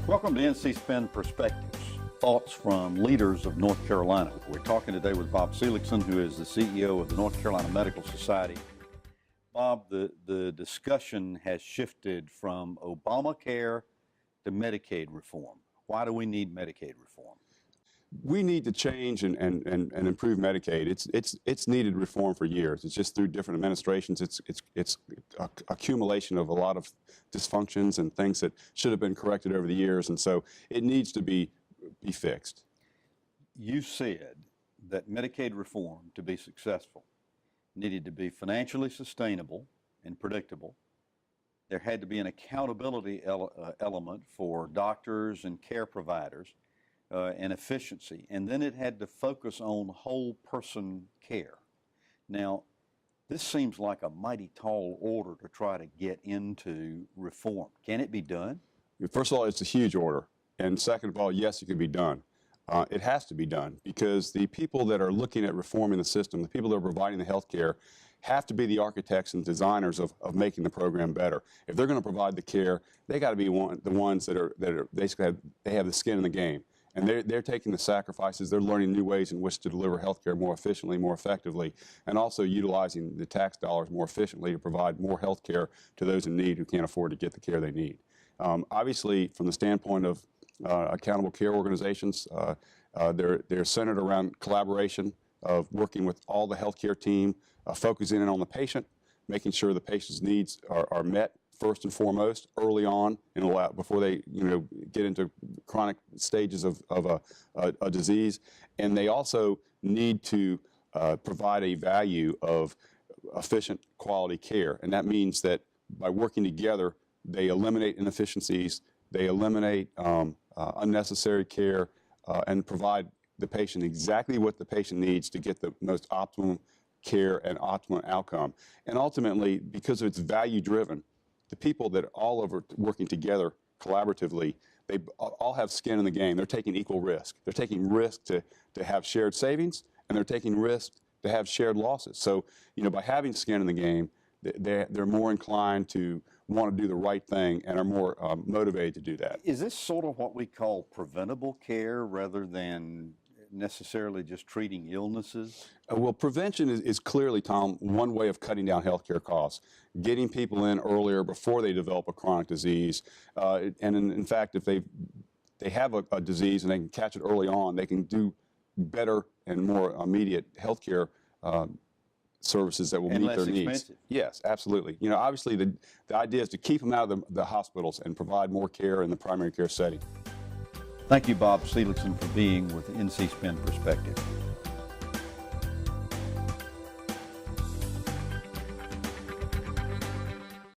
Welcome to NC Spin Perspectives, thoughts from leaders of North Carolina. We're talking today with Bob Seligson, who is the CEO of the North Carolina Medical Society. Bob, the discussion has shifted from Obamacare to Medicaid reform. Why do we need Medicaid reform? We need to change and improve Medicaid. It's needed reform for years. It's just through different administrations. It's accumulation of a lot of dysfunctions and things that should have been corrected over the years, and so it needs to be fixed. You said that Medicaid reform, to be successful, needed to be financially sustainable and predictable. There had to be an accountability element for doctors and care providers. And efficiency, and then it had to focus on whole person care. Now, this seems like a mighty tall order to try to get into reform. Can it be done? First of all, it's a huge order, and second of all, yes, it can be done. It has to be done because the people that are looking at reforming the system, the people that are providing the health care, have to be the architects and designers of making the program better. If they're going to provide the care, they got to be the ones that are basically they have the skin in the game. And they're taking the sacrifices, they're learning new ways in which to deliver health care more efficiently, more effectively, and also utilizing the tax dollars more efficiently to provide more health care to those in need who can't afford to get the care they need. Obviously, from the standpoint of accountable care organizations, they're centered around collaboration of working with all the health care team, focusing in on the patient, making sure the patient's needs are met first and foremost, early on, before they get into chronic stages of a disease. And they also need to provide a value of efficient quality care. And that means that by working together, they eliminate inefficiencies, they eliminate unnecessary care, and provide the patient exactly what the patient needs to get the most optimum care and optimum outcome. And ultimately, because it's value-driven, the people that all are working together collaboratively, they all have skin in the game. They're taking equal risk. They're taking risk to have shared savings, and they're taking risk to have shared losses. So, by having skin in the game, they're more inclined to want to do the right thing and are more motivated to do that. Is this sort of what we call preventable care rather than necessarily just treating illnesses? Well, prevention is clearly, Tom, one way of cutting down healthcare costs, getting people in earlier before they develop a chronic disease. And in fact, if they have a disease and they can catch it early on, they can do better and more immediate healthcare services that will meet their needs. Expensive. Yes, absolutely. Obviously, the idea is to keep them out of the hospitals and provide more care in the primary care setting. Thank you, Bob Seligson, for being with NC Spin Perspective.